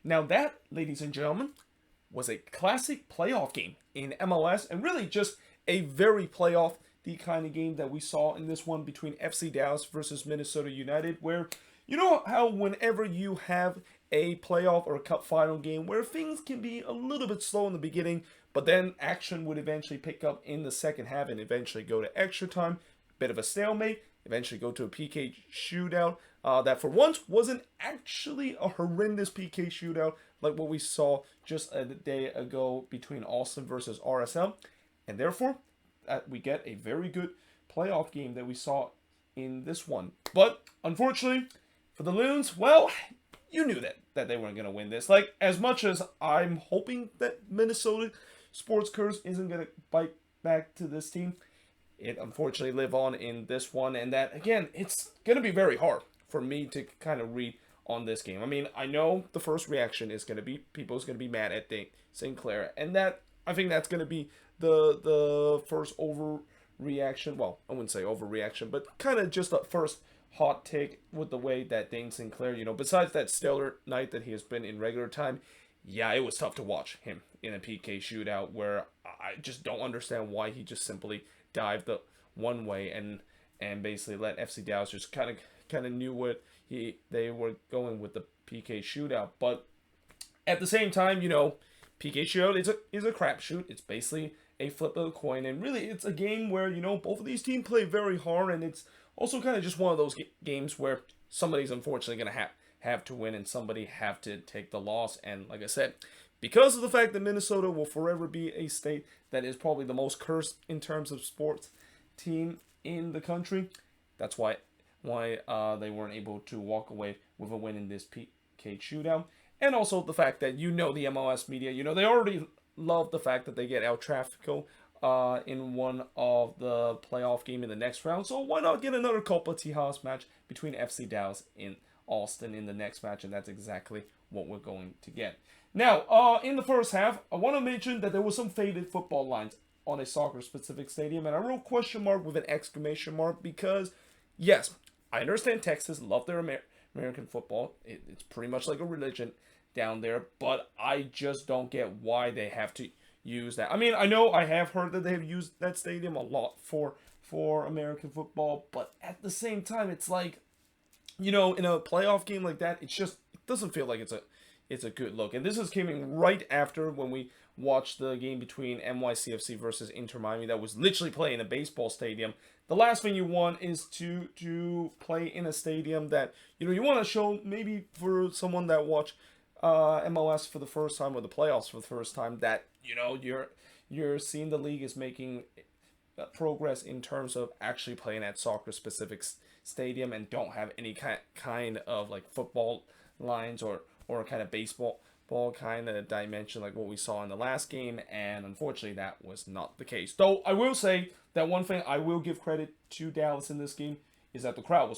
Now that, ladies and gentlemen, was a classic playoff game in MLS, and really just a very playoff the kind of game that we saw in this one between FC Dallas versus Minnesota United, where you know how whenever you have a playoff or a cup final game where things can be a little bit slow in the beginning, but then action would eventually pick up in the second half and eventually go to extra time, bit of a stalemate, eventually go to a PK shootout. That for once wasn't actually a horrendous PK shootout like what we saw just a day ago between Austin versus RSL. And therefore, we get a very good playoff game that we saw in this one. But unfortunately, for the Loons, well, you knew that they weren't going to win this. Like, as much as I'm hoping that Minnesota Sports Curse isn't going to bite back to this team, it unfortunately live on in this one. And that, again, it's going to be very hard for me to kind of read on this game. I mean, I know the first reaction is going to be, people's going to be mad at Sinclair. And that, I think that's going to be the first overreaction. Well, I wouldn't say overreaction, but kind of just a first hot take with the way that Dane Sinclair, besides that stellar night that he has been in regular time, yeah, it was tough to watch him in a PK shootout where I just don't understand why he just simply dived the one way and basically let FC Dallas just kind of knew what they were going with the PK shootout. But at the same time, PK shootout is a crapshoot. It's basically a flip of the coin, and really it's a game where both of these teams play very hard, and it's also kind of just one of those games where somebody's unfortunately going to have to win and somebody have to take the loss. And like I said, because of the fact that Minnesota will forever be a state that is probably the most cursed in terms of sports team in the country, that's why they weren't able to walk away with a win in this PK shootout. And also the fact that the MLS media, they already love the fact that they get El Trafico in one of the playoff game in the next round. So why not get another Copa Tejas match between FC Dallas in Austin in the next match? And that's exactly what we're going to get. Now, in the first half, I want to mention that there was some faded football lines on a soccer-specific stadium, and I wrote question mark with an exclamation mark because, yes, I understand Texas love their American football. It's pretty much like a religion down there, but I just don't get why they have to use that. I mean, I know I have heard that they have used that stadium a lot for American football, but at the same time, it's like, in a playoff game like that, it doesn't feel like it's a good look. And this is coming right after when we watched the game between NYCFC versus Inter Miami that was literally playing in a baseball stadium. The last thing you want is to play in a stadium that, you want to show maybe for someone that watched MLS for the first time or the playoffs for the first time that, you're seeing the league is making progress in terms of actually playing at soccer-specific stadium and don't have any kind of like football lines or kind of baseball kind of dimension like what we saw in the last game, and unfortunately that was not the case. Though I will say that one thing I will give credit to Dallas in this game is that the crowd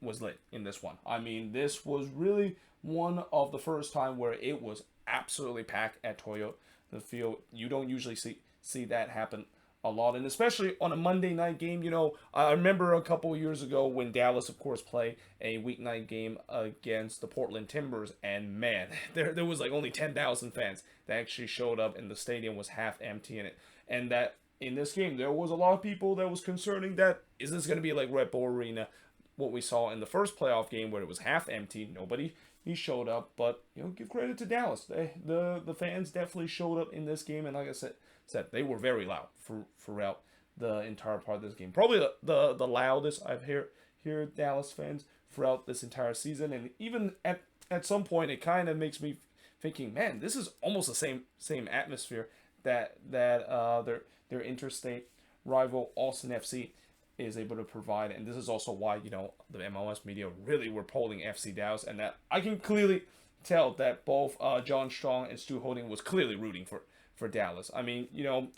was lit in this one. I mean, this was really one of the first time where it was absolutely packed at Toyota Field. You don't usually see that happen a lot, and especially on a Monday night game. I remember a couple of years ago when Dallas, of course, played a weeknight game against the Portland Timbers, and man, there was like only 10,000 fans that actually showed up, and the stadium was half empty in it. And that in this game, there was a lot of people that was concerning that, is this going to be like Red Bull Arena, what we saw in the first playoff game where it was half empty, nobody showed up. But give credit to Dallas. The fans definitely showed up in this game, and like I said they were very loud throughout the entire part of this game. Probably the loudest I've heard Dallas fans throughout this entire season. And even at some point, it kind of makes me thinking, man, this is almost the same atmosphere that their interstate rival Austin FC is able to provide. And this is also why the MLS media really were polling FC Dallas, and that I can clearly tell that both John Strong and Stu Holding was clearly rooting for Dallas. I mean,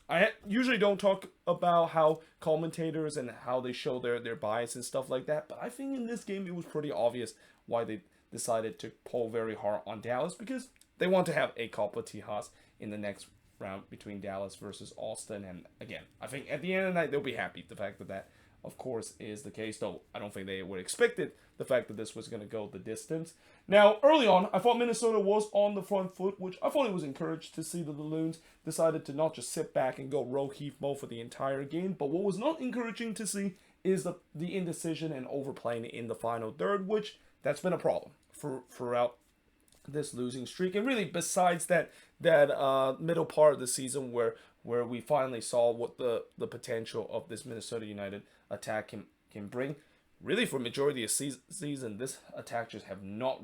I usually don't talk about how commentators and how they show their bias and stuff like that, but I think in this game it was pretty obvious why they decided to pull very hard on Dallas, because they want to have a Copa Tejas in the next round between Dallas versus Austin. And again, I think at the end of the night they'll be happy the fact that of course, is the case, though I don't think they would expect it, the fact that this was going to go the distance. Now, early on, I thought Minnesota was on the front foot, which I thought it was encouraged to see that the Loons decided to not just sit back and go row heave mode for the entire game, but what was not encouraging to see is the indecision and overplaying in the final third, which that's been a problem throughout this losing streak, and really besides that middle part of the season where we finally saw what the potential of this Minnesota United attack can bring. Really, for majority of season, this attack just have not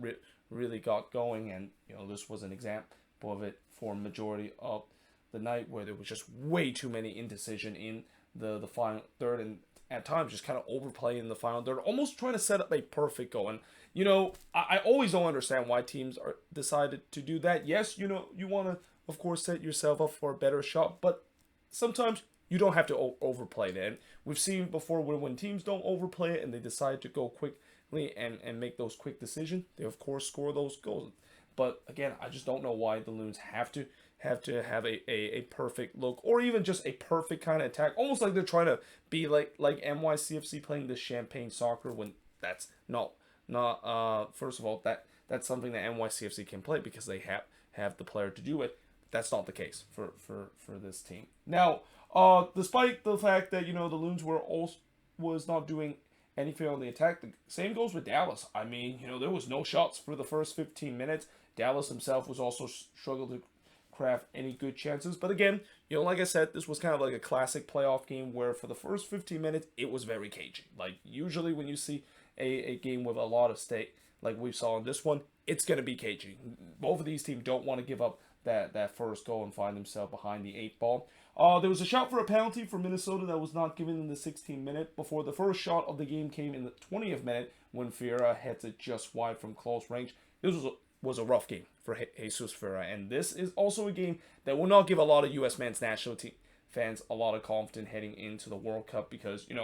really got going, and this was an example of it for majority of the night, where there was just way too many indecision in the final third, and at times just kind of overplaying in the final third, almost trying to set up a perfect goal. And I always don't understand why teams are decided to do that. Yes, you want to, of course, set yourself up for a better shot, but sometimes you don't have to overplay that. And we've seen before when teams don't overplay it and they decide to go quickly and make those quick decisions, they of course score those goals. But again, I just don't know why the Loons have to have a perfect look, or even just a perfect kind of attack, almost like they're trying to be like NYCFC playing this champagne soccer, when that's not first of all, that's something that NYCFC can play because they have the player to do it. That's not the case for this team. Now, despite the fact that the Loons was not doing anything on the attack, the same goes with Dallas. I mean, there was no shots for the first 15 minutes. Dallas himself was also struggled to craft any good chances. But again, like I said, this was kind of like a classic playoff game where for the first 15 minutes, it was very cagey. Like, usually when you see a game with a lot of stake, like we saw in this one, it's going to be cagey. Both of these teams don't want to give up that first goal and find themselves behind the 8 ball. There was a shot for a penalty for Minnesota that was not given in the 16th minute before the first shot of the game came in the 20th minute when Ferreira heads it just wide from close range. This was a rough game for Jesus Ferreira, and this is also a game that will not give a lot of U.S. men's national team fans a lot of confidence heading into the World Cup, because in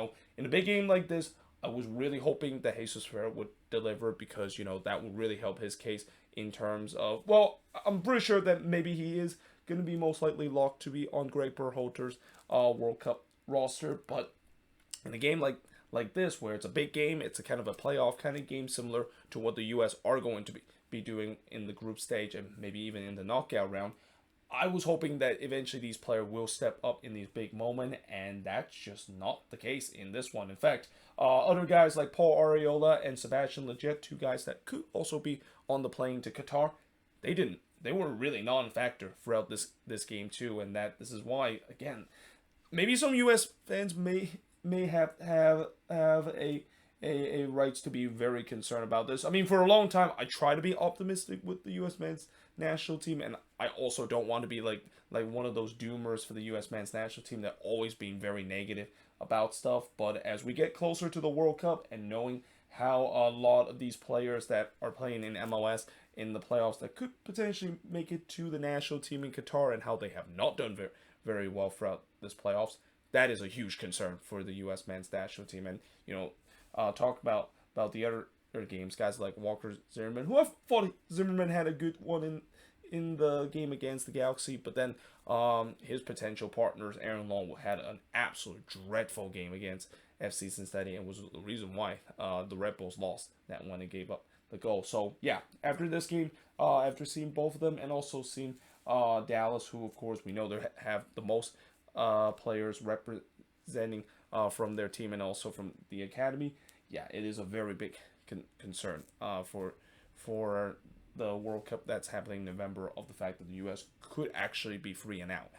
a big game like this, I was really hoping that Jesus Ferreira would deliver, because that would really help his case in terms of, well, I'm pretty sure that maybe he is going to be most likely locked to be on Greg Berhalter's World Cup roster, but in a game like this, where it's a big game, it's a kind of a playoff kind of game, similar to what the U.S. are going to be doing in the group stage and maybe even in the knockout round. I was hoping that eventually these players will step up in these big moments, and that's just not the case in this one. In fact, other guys like Paul Arriola and Sebastian Lletget, two guys that could also be on the plane to Qatar, they didn't. They were really non-factor throughout this game too, and this is why, again, maybe some U.S. fans may have a rights to be very concerned about this. I mean, for a long time, I try to be optimistic with the U.S. men's national team, and I also don't want to be like one of those doomers for the U.S. men's national team that always being very negative about stuff. But as we get closer to the World Cup and knowing how a lot of these players that are playing in MLS in the playoffs that could potentially make it to the national team in Qatar, and how they have not done very, very well throughout this playoffs, that is a huge concern for the U.S. men's national team. And talk about the other games, guys like Walker Zimmerman, who I thought Zimmerman had a good one in the game against the Galaxy, but then his potential partners, Aaron Long, had an absolute dreadful game against FC Cincinnati, and was the reason why the Red Bulls lost that one and gave up the goal. So yeah, after this game, after seeing both of them, and also seeing Dallas, who of course we know they have the most players representing from their team and also from the academy, yeah, it is a very big concern for the World Cup that's happening in November, of the fact that the U.S. could actually be free and out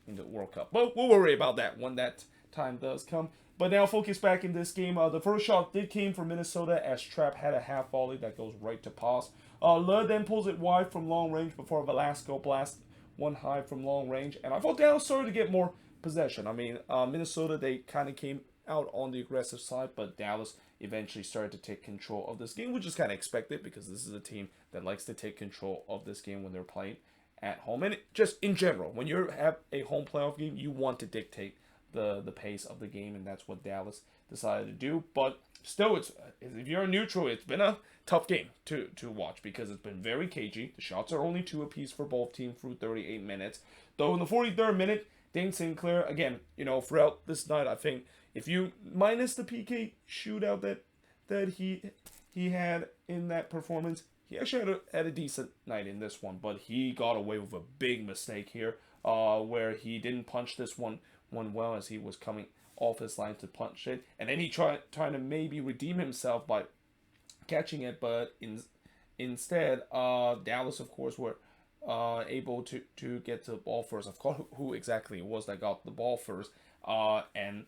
in the World Cup. But we'll worry about that when that time does come. But now focus back in this game. The first shot did came from Minnesota, as Trapp had a half volley that goes right to pass. Lud then pulls it wide from long range before Velasco blasts one high from long range. And I thought Dallas started to get more possession. I mean, Minnesota, they kind of came out on the aggressive side, but Dallas eventually started to take control of this game, which is kind of expected, because this is a team that likes to take control of this game when they're playing at home. And just in general, when you have a home playoff game, you want to dictate the pace of the game, and that's what Dallas decided to do. But still, if you're a neutral, it's been a tough game to watch, because it's been very cagey. The shots are only 2 apiece for both teams through 38 minutes. Though in the 43rd minute, Dane Sinclair, again, throughout this night, I think if you minus the PK shootout that he had in that performance, he actually had a decent night in this one, but he got away with a big mistake here, where he didn't punch this one well as he was coming off his line to punch it, and then he trying to maybe redeem himself by catching it, but instead, Dallas, of course, were able to get to the ball first. Of course, who exactly it was that got the ball first, and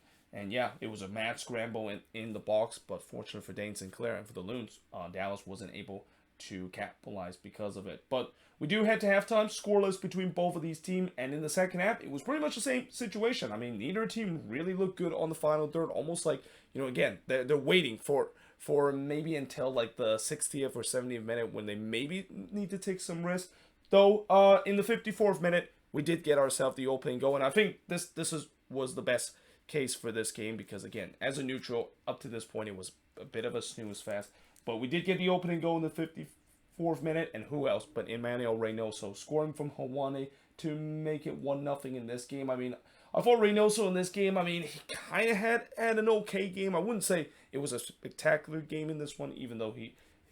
yeah, it was a mad scramble in the box, but fortunately for Dane Sinclair and for the Loons, Dallas wasn't able to capitalize because of it. But we do head to halftime, scoreless between both of these teams, and in the second half, it was pretty much the same situation. I mean, neither team really looked good on the final third, almost like, again, they're waiting for maybe until like the 60th or 70th minute when they maybe need to take some risks. Though, in the 54th minute, we did get ourselves the opening goal, and I think this was the best case for this game because, again, as a neutral, up to this point, it was a bit of a snooze fest. But we did get the opening goal in the 54th minute, and who else but Emmanuel Reynoso scoring from Hawane to make it 1-0 in this game. I mean, I thought Reynoso in this game, I mean, he kind of had an okay game. I wouldn't say it was a spectacular game in this one, even though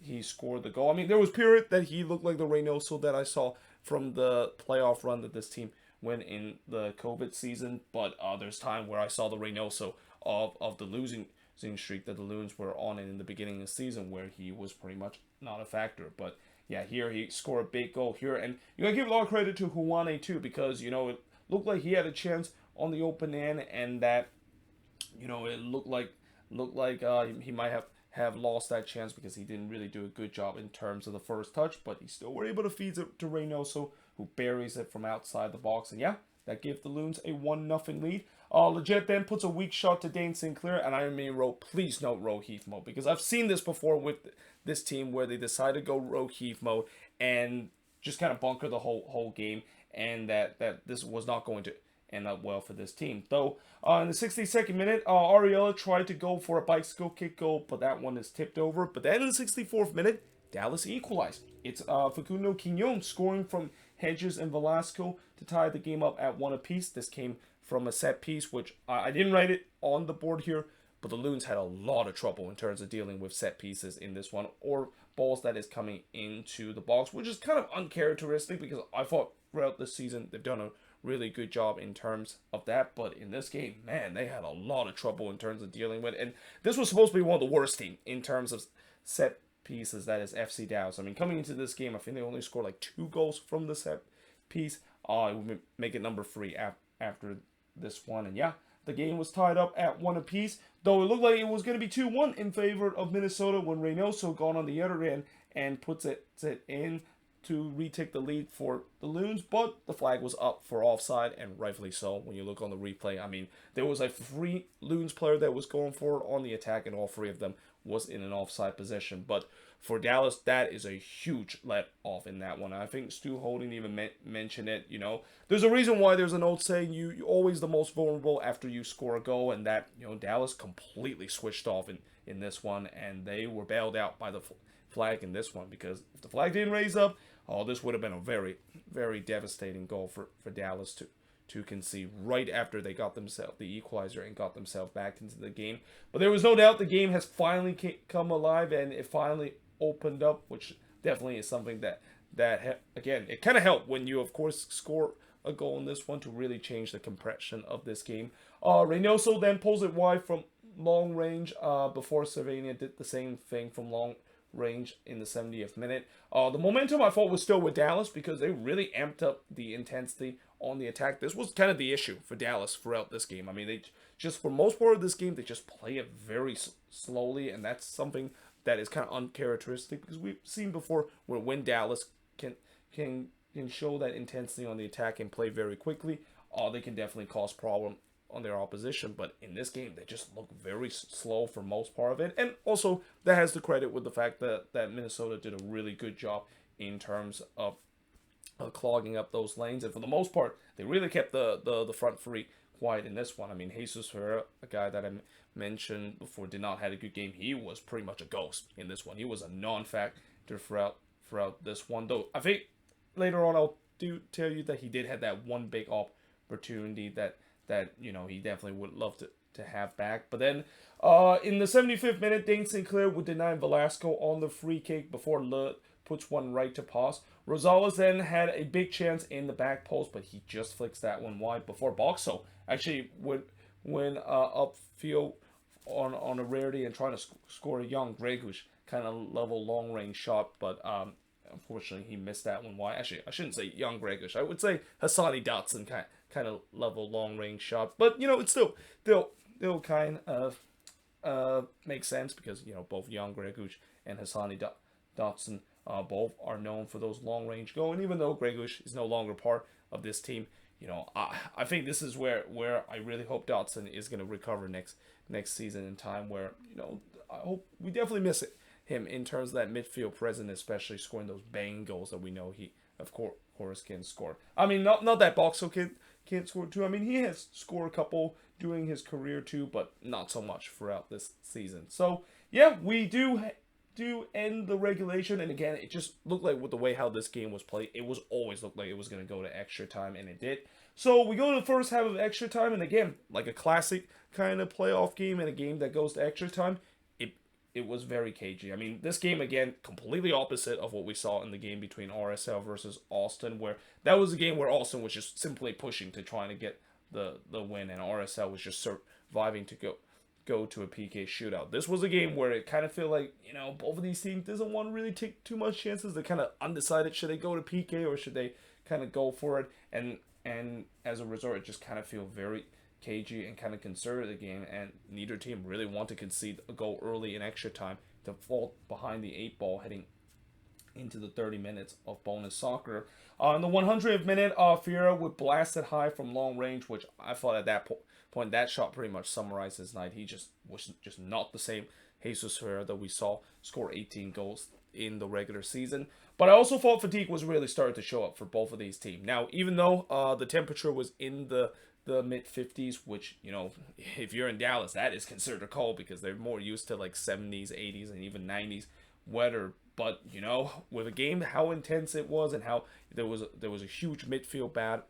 he scored the goal. I mean, there was period that he looked like the Reynoso that I saw from the playoff run that this team went in the COVID season, but there's time where I saw the Reynoso of the losing streak that the Loons were on in the beginning of the season, where he was pretty much not a factor. But yeah, here he scored a big goal here, and you gotta give a lot of credit to Hawane too, because it looked like he had a chance on the open end, and that it looked like he might have lost that chance because he didn't really do a good job in terms of the first touch, but he still were able to feed it to Reynoso, who buries it from outside the box, and yeah, that gave the Loons a 1-0 lead. Legit then puts a weak shot to Dane Sinclair, and I mean, please note row heave mode, because I've seen this before with this team where they decide to go row heave mode and just kind of bunker the whole game, and that this was not going to end up well for this team. Though, in the 62nd minute, Ariella tried to go for a bicycle kick goal, but that one is tipped over. But then in the 64th minute, Dallas equalized. It's Facundo Quignon scoring from Hedges and Velasco to tie the game up at 1 apiece. This came from a set piece, which I didn't write it on the board here, but the Loons had a lot of trouble in terms of dealing with set pieces in this one, or balls that is coming into the box, which is kind of uncharacteristic because I thought throughout this season they've done a really good job in terms of that, but in this game, man, they had a lot of trouble in terms of dealing with it, and this was supposed to be one of the worst teams in terms of set pieces, that is FC Dallas. I mean, coming into this game, I think they only scored like 2 goals from the set piece. It would make it number 3 after this one, and yeah, the game was tied up at 1 apiece, though it looked like it was going to be 2-1 in favor of Minnesota when Reynoso got on the other end and puts it in to retake the lead for the Loons, but the flag was up for offside, and rightfully so. When you look on the replay, I mean, there was a 3 Loons player that was going for it on the attack, and all 3 of them was in an offside position. But for Dallas, that is a huge let off in that one. I think Stu Holding even mentioned it. There's a reason why there's an old saying, you're always the most vulnerable after you score a goal, and that, Dallas completely switched off in this one, and they were bailed out by the flag in this one, because if the flag didn't raise up, this would have been a very, very devastating goal for Dallas to concede right after they got themselves the equalizer and got themselves back into the game. But there was no doubt the game has finally come alive, and it finally opened up, which definitely is something that again, it kind of helped when you, of course, score a goal in this one to really change the compression of this game. Reynoso then pulls it wide from long range before Cervania did the same thing from long range in the 70th minute. The momentum I thought was still with Dallas because they really amped up the intensity on the attack. This was kind of the issue for Dallas throughout this game. I mean, they just, for most part of this game, they just play it very slowly, and that's something that is kind of uncharacteristic because we've seen before where when Dallas can show that intensity on the attack and play very quickly, they can definitely cause problem on their opposition. But in this game, they just look very slow for most part of it, and also that has the credit with the fact that Minnesota did a really good job in terms of clogging up those lanes, and for the most part, they really kept the front 3 quiet in this one. I mean, Jesus Ferreira, a guy that I mentioned before, did not have a good game. He was pretty much a ghost in this one. He was a non-factor throughout this one, though I think later on I'll tell you that he did have that one big opportunity that he definitely would love to have back. But then in the 75th minute, Dane Sinclair would deny Velasco on the free kick before Le puts one right to pass. Rosales then had a big chance in the back post, but he just flicks that one wide before Boxo actually would win upfield on a rarity and trying to score a young Gregush kind of level long range shot, but unfortunately he missed that one wide. Actually, I shouldn't say young Gregush. I would say Hassani Dotson kind of level long range shot, but it's still kind of makes sense because both young Gregush and Hassani Dotson both are known for those long range goals. And even though Gregush is no longer part of this team, I think this is where I really hope Dotson is going to recover next season in time. Where I hope we definitely miss him in terms of that midfield presence, especially scoring those bang goals that we know he of course can score. I mean, not that Boxo can't score too. I mean, he has scored a couple during his career too, but not so much throughout this season. So yeah, we do end the regulation, and again, it just looked like with the way how this game was played, it was always looked like it was going to go to extra time, and it did. So we go to the first half of extra time, and again, like a classic kind of playoff game and a game that goes to extra time, it was very cagey. I mean, this game, again, completely opposite of what we saw in the game between RSL versus Austin, where that was a game where Austin was just simply pushing to trying to get the win, and RSL was just surviving to go to a PK shootout. This was a game where it kind of felt like, both of these teams doesn't want to really take too much chances. They're kind of undecided. Should they go to PK or should they kind of go for it? And as a result, it just kind of feel very cagey and kind of conservative the game, and neither team really want to concede a goal early in extra time to fall behind the 8 ball heading into the 30 minutes of bonus soccer. In the 100th minute, Fiera would blast it high from long range, which I thought at that point that shot pretty much summarized his night. He just was just not the same Jesus Ferreira that we saw score 18 goals in the regular season. But I also thought fatigue was really starting to show up for both of these teams. Now, even though the temperature was in the mid 50s, which if you're in Dallas, that is considered cold because they're more used to like 70s, 80s, and even 90s weather. But with a game how intense it was and how there was a huge midfield battle,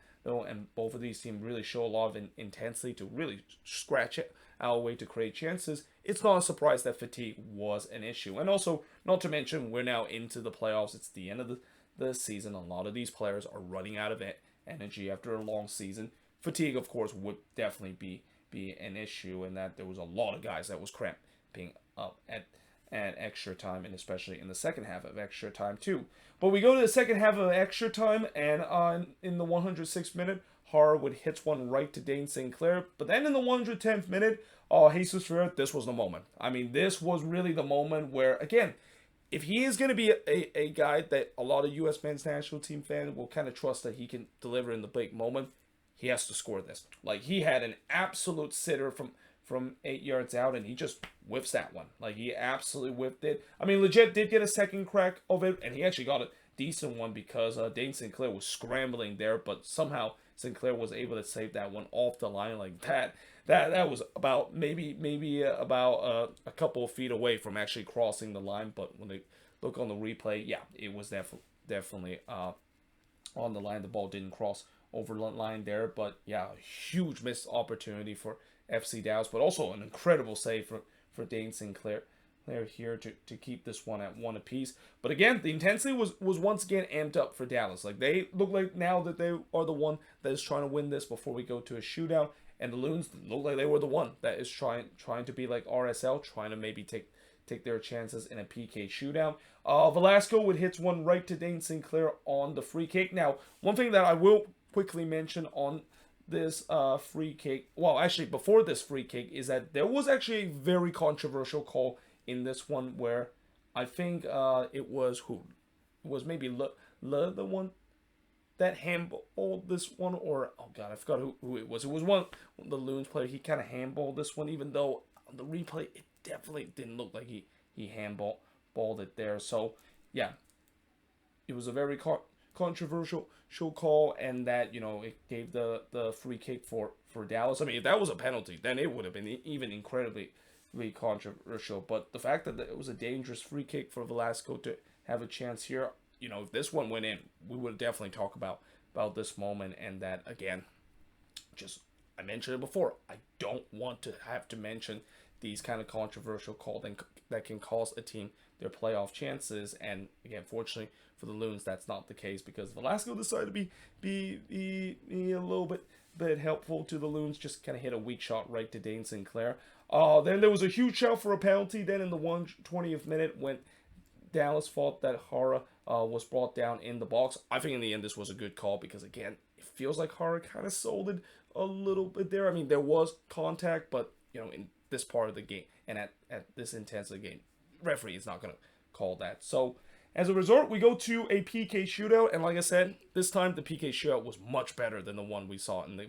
and both of these teams really show a lot of intensity to really scratch it our way to create chances, it's not a surprise that fatigue was an issue. And also, not to mention, we're now into the playoffs. It's the end of the season. A lot of these players are running out of energy after a long season. Fatigue, of course, would definitely be an issue, and that there was a lot of guys that was cramping up at extra time, and especially in the second half of extra time too. But we go to the second half of extra time, and in the 106th minute, Harwood hits one right to Dane Sinclair. But then in the 110th minute, Jesus Ferreira, this was the moment. I mean, this was really the moment where, again, if he is going to be a guy that a lot of U.S. men's national team fans will kind of trust that he can deliver in the big moment, he has to score this. Like, he had an absolute sitter from 8 yards out, and he just whiffs that one. Like, he absolutely whiffed it. I mean, legit did get a second crack of it, and he actually got a decent one because Dane Sinclair was scrambling there, but somehow Sinclair was able to save that one off the line like that. That was about maybe about a couple of feet away from actually crossing the line, but when they look on the replay, yeah, it was definitely on the line. The ball didn't cross over the line there, but yeah, a huge missed opportunity for FC Dallas, but also an incredible save for Dane Sinclair here to keep this one at one apiece. But again, the intensity was once again amped up for Dallas. Like, they look like now that they are the one that is trying to win this before we go to a shootout, and the Loons look like they were the one that is trying to be like RSL, trying to maybe take their chances in a PK shootout. Velasco would hit one right to Dane Sinclair on the free kick. Now, one thing that I will quickly mention on this free kick, well, actually before this free kick, is that there was actually a very controversial call in this one where I think it was maybe Le the one that handballed this one, or oh god, I forgot who it was. It was one of the Loons player. He kind of handballed this one, even though on the replay it definitely didn't look like he handballed it there. So yeah, it was a very controversial call, and that it gave the free kick for Dallas. I mean, if that was a penalty, then it would have been even incredibly controversial. But the fact that it was a dangerous free kick for Velasco to have a chance here, if this one went in, we would definitely talk about this moment, and that again, just, I mentioned it before, I don't want to have to mention these kind of controversial calls that can cost a team their playoff chances. And again, fortunately for the Loons, that's not the case because Velasco decided to be a little bit helpful to the Loons, just kind of hit a weak shot right to Dane Sinclair. Then there was a huge shout for a penalty. Then in the 120th minute, when Dallas thought that Hara was brought down in the box, I think in the end this was a good call because again, it feels like Hara kind of sold it a little bit there. I mean, there was contact, but in this part of the game and at this intense of the game, referee is not going to call that. So as a result, we go to a PK shootout, and like I said, this time the PK shootout was much better than the one we saw in the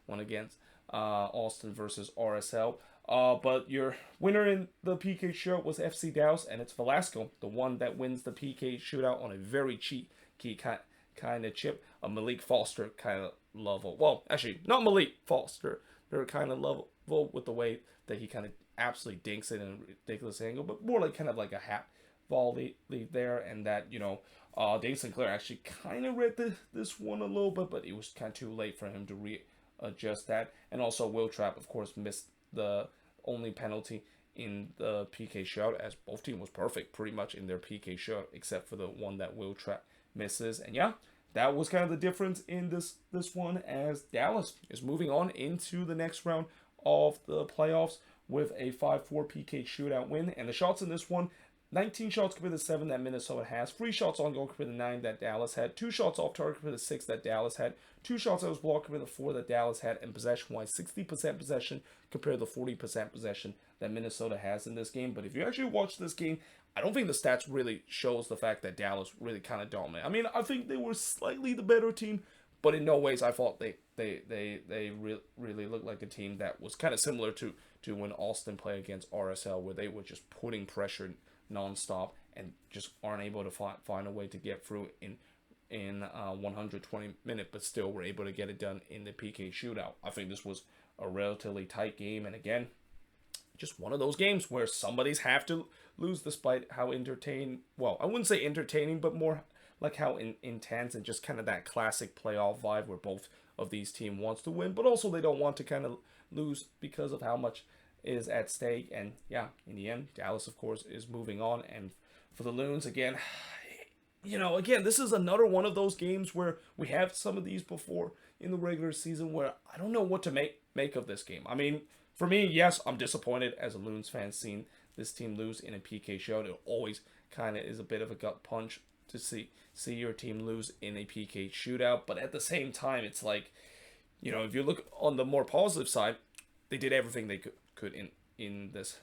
one against Austin versus RSL. But your winner in the PK shootout was FC Dallas, and it's Velasco, the one that wins the PK shootout on a very cheeky kind of chip, a Malik Foster kind of level. Well, actually, not Malik Foster. They're kind of level with the way that he kind of absolutely dinks it in a ridiculous angle, but more like kind of like a hat volley there, and that Dane Sinclair actually kind of read this one a little bit, but it was kind of too late for him to readjust that. And also Will Trapp, of course, missed the only penalty in the PK shootout, as both teams was perfect pretty much in their PK shootout, except for the one that Will Trapp misses. And yeah, that was kind of the difference in this one, as Dallas is moving on into the next round of the playoffs with a 5-4 PK shootout win. And the shots in this one, 19 shots compared to 7 that Minnesota has, 3 shots on goal compared to 9 that Dallas had, 2 shots off target compared to 6 that Dallas had, 2 shots that was blocked compared to 4 that Dallas had, and possession-wise, 60% possession compared to 40% possession that Minnesota has in this game. But if you actually watch this game, I don't think the stats really shows the fact that Dallas really kind of dominated. I mean, I think they were slightly the better team, but in no ways I thought they really looked like a team that was kind of similar to when Austin played against RSL, where they were just putting pressure nonstop and just aren't able to find a way to get through in 120 minutes, but still were able to get it done in the PK shootout. I think this was a relatively tight game, and again, just one of those games where somebody's have to lose, despite how entertaining, well, I wouldn't say entertaining, but more like how intense and just kind of that classic playoff vibe where both of these teams wants to win, but also they don't want to kind of lose because of how much is at stake. And yeah, in the end, Dallas, of course, is moving on. And for the Loons, again, this is another one of those games where we have some of these before in the regular season where I don't know what to make of this game. I mean, for me, yes, I'm disappointed as a Loons fan seeing this team lose in a PK shootout. It always kind of is a bit of a gut punch to see your team lose in a PK shootout. But at the same time, it's like, if you look on the more positive side, they did everything they could in this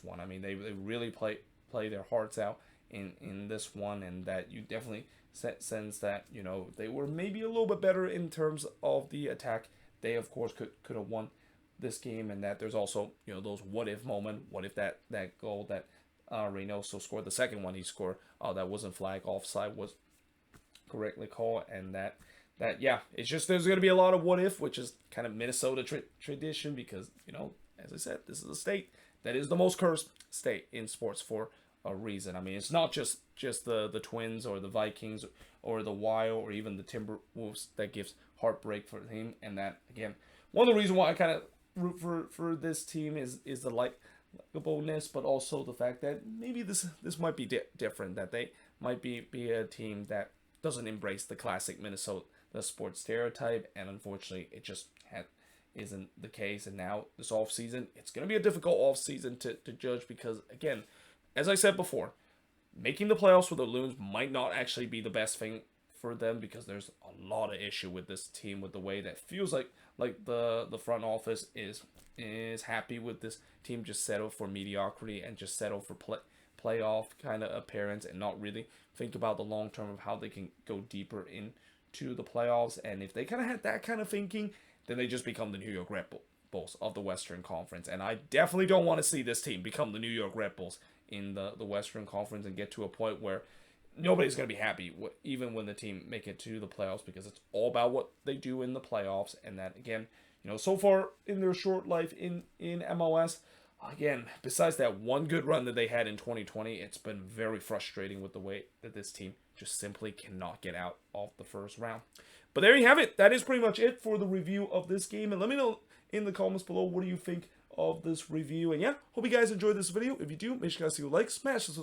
one. I mean, they really play their hearts out in this one, and that you definitely sense that they were maybe a little bit better in terms of the attack. They of course could have won this game, and that there's also those what if moment. What if that goal that Reynoso scored, the second one he scored, that wasn't flag offside, was correctly called, and that yeah, it's just there's going to be a lot of what if, which is kind of Minnesota tradition, because as I said, this is a state that is the most cursed state in sports for a reason. I mean, it's not just the Twins or the Vikings or the Wild or even the Timberwolves that gives heartbreak for the team. And that, again, one of the reasons why I kind of root for this team is the likableness, but also the fact that maybe this might be different, that they might be a team that doesn't embrace the classic Minnesota sports stereotype, and unfortunately it just isn't the case. And now this offseason, it's going to be a difficult offseason to judge, because again, as I said before, making the playoffs for the Loons might not actually be the best thing for them, because there's a lot of issue with this team, with the way that feels like the front office is happy with this team, just settle for mediocrity and just settle for playoff kind of appearance, and not really think about the long term of how they can go deeper into the playoffs. And if they kind of had that kind of thinking, then they just become the New York Red Bulls of the Western Conference. And I definitely don't want to see this team become the New York Red Bulls in the Western Conference and get to a point where nobody's going to be happy, even when the team make it to the playoffs, because it's all about what they do in the playoffs. And that, again, so far in their short life in MLS, again, besides that one good run that they had in 2020, it's been very frustrating with the way that this team just simply cannot get out of the first round. But there you have it. That is pretty much it for the review of this game. And let me know in the comments below, what do you think of this review? And yeah, hope you guys enjoyed this video. If you do, make sure you guys leave a like, smash the subscribe